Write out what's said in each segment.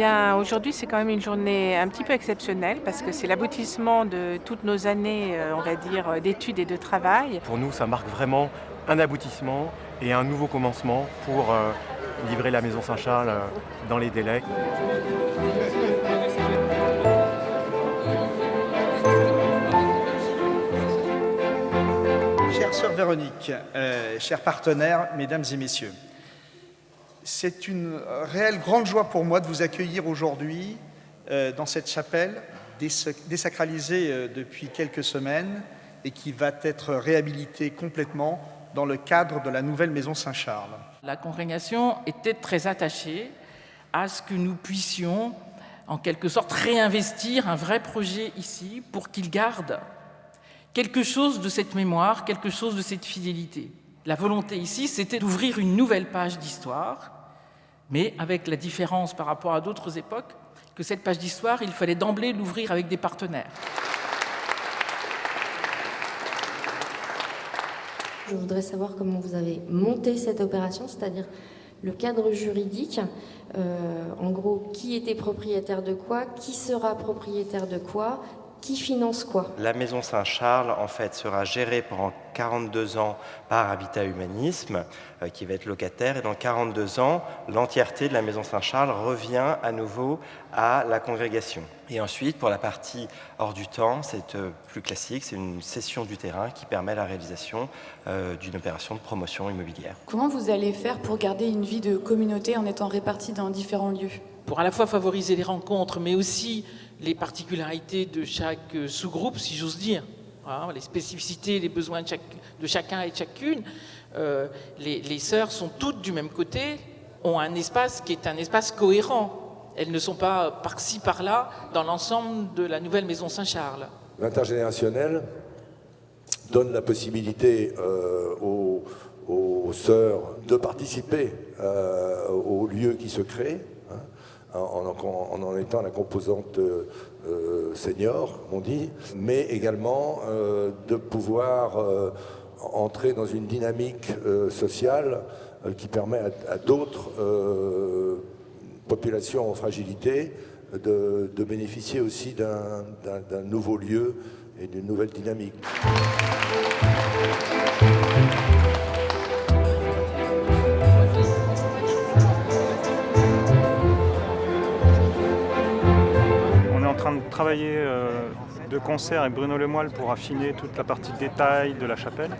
bien, aujourd'hui, c'est quand même une journée un petit peu exceptionnelle parce que c'est l'aboutissement de toutes nos années, on va dire, d'études et de travail. Pour nous, ça marque vraiment un aboutissement et un nouveau commencement pour livrer la Maison Saint-Charles dans les délais. Chère sœur Véronique, chers partenaires, mesdames et messieurs, c'est une réelle grande joie pour moi de vous accueillir aujourd'hui dans cette chapelle désacralisée depuis quelques semaines et qui va être réhabilitée complètement dans le cadre de la nouvelle Maison Saint-Charles. La congrégation était très attachée à ce que nous puissions, en quelque sorte, réinvestir un vrai projet ici pour qu'il garde quelque chose de cette mémoire, quelque chose de cette fidélité. La volonté ici, c'était d'ouvrir une nouvelle page d'histoire, mais avec la différence par rapport à d'autres époques, que cette page d'histoire, il fallait d'emblée l'ouvrir avec des partenaires. Je voudrais savoir comment vous avez monté cette opération, c'est-à-dire le cadre juridique, en gros, qui était propriétaire de quoi, qui sera propriétaire de quoi, qui finance quoi. La Maison Saint-Charles, en fait, sera gérée pendant 42 ans par Habitat Humanisme, qui va être locataire. Et dans 42 ans, l'entièreté de la Maison Saint-Charles revient à nouveau à la congrégation. Et ensuite, pour la partie hors du temps, c'est plus classique, c'est une cession du terrain qui permet la réalisation d'une opération de promotion immobilière. Comment vous allez faire pour garder une vie de communauté en étant répartis dans différents lieux ? Pour à la fois favoriser les rencontres, mais aussi les particularités de chaque sous-groupe, si j'ose dire, voilà, les spécificités, les besoins de chacun et de chacune. Les sœurs sont toutes du même côté, ont un espace qui est un espace cohérent. Elles ne sont pas par-ci, par-là, dans l'ensemble de la nouvelle Maison Saint-Charles. L'intergénérationnel donne la possibilité aux sœurs de participer au lieu qui se crée, en étant la composante senior, on dit, mais également de pouvoir entrer dans une dynamique sociale qui permet à d'autres populations en fragilité de bénéficier aussi d'un nouveau lieu et d'une nouvelle dynamique. En train de travailler de concert avec Bruno Lemoyle pour affiner toute la partie détail de la chapelle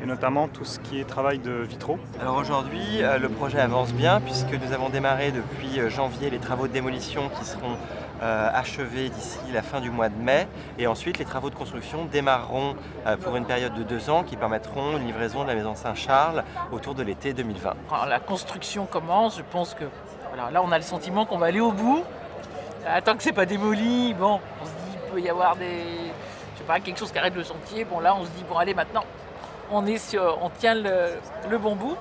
et notamment tout ce qui est travail de vitraux. Alors aujourd'hui, le projet avance bien puisque nous avons démarré depuis janvier les travaux de démolition qui seront achevés d'ici la fin du mois de mai et ensuite les travaux de construction démarreront pour une période de 2 ans qui permettront une livraison de la Maison Saint-Charles autour de l'été 2020. Quand la construction commence, je pense que voilà, là on a le sentiment qu'on va aller au bout. Tant que c'est pas démoli, bon, on se dit il peut y avoir quelque chose qui arrête le chantier. Bon là, on se dit bon allez maintenant, on tient le bon bout.